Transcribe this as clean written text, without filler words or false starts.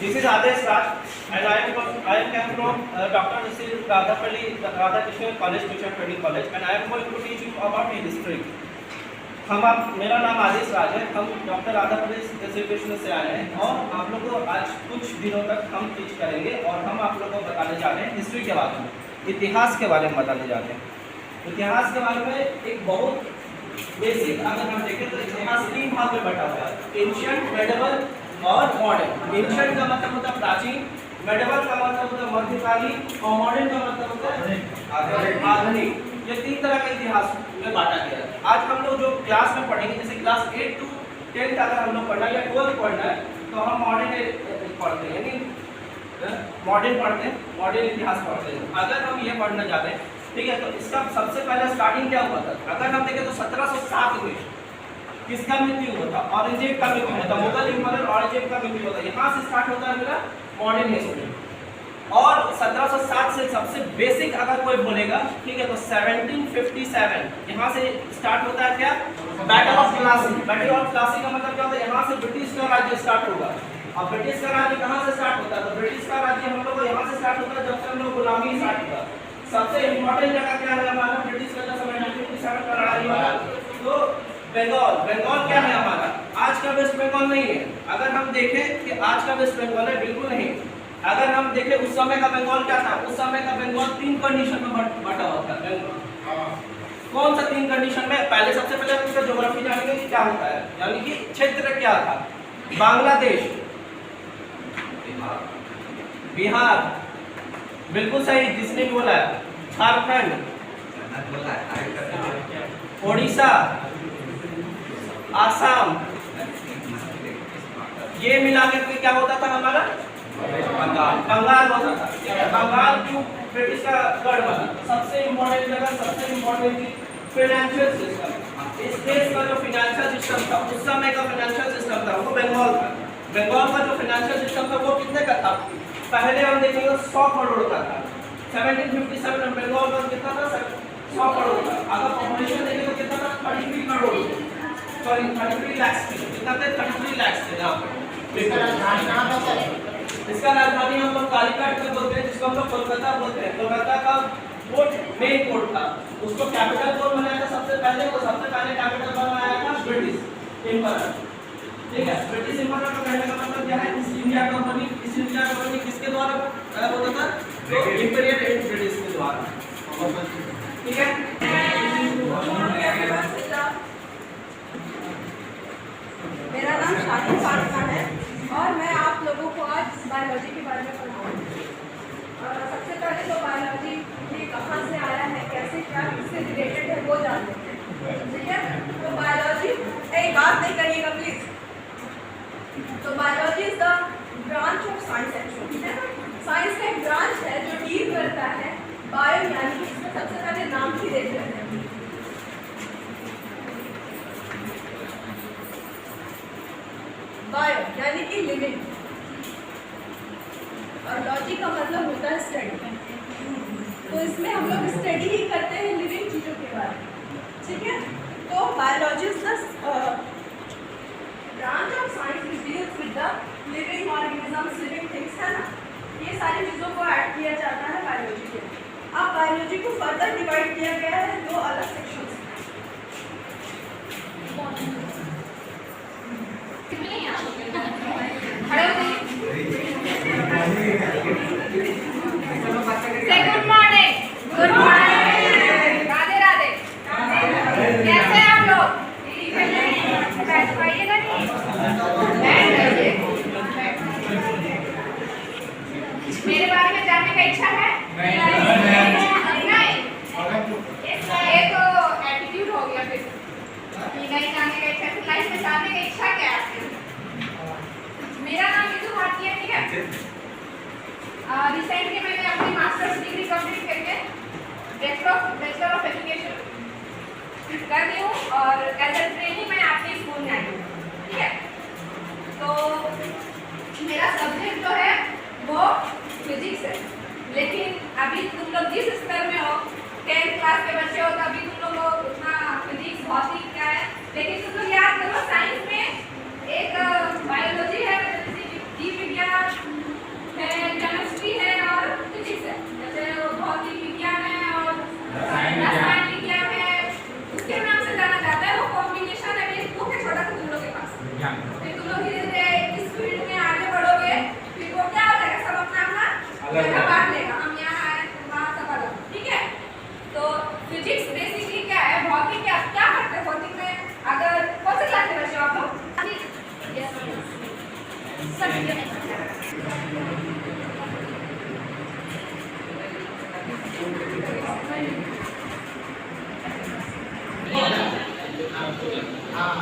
This is Adesh Raj, and I am from Dr. Mrs. Radhakrishnan College, Teacher Training College, and I am going to teach you about history. मेरा नाम आदेश राज है। हम doctor Radhakrishna से आए हैं और आप लोगों को आज कुछ दिनों तक हम टीच करेंगे और हम आप लोगों को बताने जा रहे हैं हिस्ट्री के बारे में, इतिहास के बारे में बताने जाते हैं। इतिहास के बारे में एक बहुत बेसिक अगर हम देखें तो इतिहास 3 भाग में बटा हुआ है, एंशिएंट, मेडिवल और मॉडर्न। एंशिएंट का मतलब होता है प्राचीन, मेडिवल का मतलब होता है मध्यकालीन और मॉडर्न का मतलब होता है आधुनिक। ये 3 तरह के इतिहास में बांटा गया है। आज हम लोग जो क्लास में पढ़ेंगे, जैसे क्लास 8 to 10 अगर हम लोग पढ़ना या 12 पढ़ना है तो हम मॉडर्न पढ़ते हैं, यानी मॉडर्न पढ़ते हैं, मॉडर्न इतिहास पढ़ते हैं। अगर हम ये पढ़ना चाहते हैं, ठीक है, तो इसका सबसे पहले स्टार्टिंग क्या हुआ था? अगर हम देखें तो 1707 में किसका मृत्यु हुआ था? औरंगजेब का मृत्यु हुआ था। मुगल एम्पायर औरंगजेब का मृत्यु हुआ था। यहाँ से स्टार्ट होता है मेरा मॉडर्न हिस्ट्री। और 1707 से सबसे बेसिक अगर कोई बोलेगा, ठीक है, तो 1757 यहाँ से स्टार्ट होता है क्या? Battle of Plassey. Battle of Plassey का मतलब क्या होता है? यहाँ से ब्रिटिश का राज्य स्टार्ट होगा। और ब्रिटिश का राज्य कहाँ से स्टार्ट होता है? तो ब्रिटिश का राज्य हम लोग को यहाँ से स्टार्ट होता है जब से हम लोग गुलामी स्टार्ट हुआ। सबसे इम्पोर्टेंट जगह क्या है हमारा? ब्रिटिश का जब 1957 का लड़ाई हुआ तो बंगाल। बंगाल क्या है हमारा? आज का वेस्ट बंगाल नहीं है। अगर हम देखें कि आज का वेस्ट बंगाल है, बिल्कुल नहीं। अगर हम देखें उस समय का बंगाल क्या था? उस समय का बंगाल 3 कंडीशन में बटा हुआ था। कौन सा 3 कंडीशन में? पहले सबसे पहले हम इसका ज्योग्राफी जानेंगे कि क्या होता है, यानी कि क्षेत्र क्या था। बांग्लादेश, बिहार, बिल्कुल सही जिसने बोला है, झारखंड, ओडिशा, आसाम, ये मिला के क्या होता था हमारा? बंगाल होता था। बंगाल क्यों? ब्रिटिश का गढ़ बना। सबसे इम्पोर्टेंट जगह, सबसे इम्पोर्टेंट फाइनेंशियल सिस्टम। इस देश का जो फाइनेंशियल सिस्टम था, उस समय का फाइनेंशियल सिस्टम था वो बंगाल था। बंगाल का जो फाइनेंशियल सिस्टम था वो कितने का था? पहले हम देखेंगे 100 करोड़ का था। 1757 में बंगाल का कितना था? 100 करोड़ का। अगर पॉपुलेशन देखें तो कितना था? 33 करोड़, सॉरी 33 लाख। कितना थे? 33 लाख थे यहाँ पे। इसका राजधानी हम लोग कालीकट में बोलते हैं, जिसको हम लोग कोलकाता बोलते हैं। कोलकाता का पोर्ट मेन पोर्ट था, उसको कैपिटल कौन बनाया था सबसे पहले? तो सबसे पहले कैपिटल बनाया था ब्रिटिश एम्पायर। ठीक है, ब्रिटिश एम्पायर का कहने का मतलब क्या है? East India company. East India company किसके द्वारा होता था? तो इंपीरियल एंड ब्रिटिश के द्वारा। ठीक है, मेरा नाम शादी फातिमा है और मैं आप लोगों को आज बायोलॉजी के बारे में पढ़ाऊंगी। सबसे पहले तो बायोलॉजी ये कहाँ से आया है, कैसे क्या इससे रिलेटेड है वो जान लेते हैं। ठीक है, तो बायोलॉजी, एक बात नहीं करिएगा प्लीज। तो biology is the branch of science actually, ठीक है। साइंस का एक ब्रांच है जो डील करता है बायो, यानी कि इसमें सबसे पहले नाम ही देख लेते हैं। बायो यानी कि लिविंग, और लॉजी का मतलब होता है स्टडी। तो इसमें हम लोग स्टडी ही करते हैं लिविंग चीज़ों के बारे में। ठीक है, तो biology is the branch of science which deals with the living organisms, living things, है ना। ये सारी चीज़ों को ऐड किया जाता है बायोलॉजी के। अब बायोलॉजी को फर्दर डिवाइड किया गया है 2 अलग सेक्शंस में। Good morning. Good morning, Radhe Radhe. कैसे हैं आप लोग? बैठ पाइएगा नहीं, बैठ जाइए। मेरे बारे में जानने का इच्छा है? नहीं, ये तो एटीट्यूड हो गया फिर। नहीं जानने का इच्छा, फिर लाइफ में जानने का इच्छा क्या है? मेरा नाम नीतू भारती है, ठीक है। रिसेंटली मैंने अपनी मास्टर्स डिग्री कंप्लीट करके बैचलर ऑफ एजुकेशन कर रही हूँ और एज ए ट्रेनिंग मैं आपके स्कूल में आई हूँ। ठीक है, तो मेरा सब्जेक्ट जो है वो फिजिक्स है। लेकिन अभी तुम लोग जिस स्तर में हो, 10th क्लास के बच्चे हो, तो अभी तुम लोग को उतना फिजिक्स भौतिक क्या है, लेकिन तुम लोग याद करो साइंस में एक बायोलॉजी है, जीव विज्ञान सब वीडियो नहीं करना। हाँ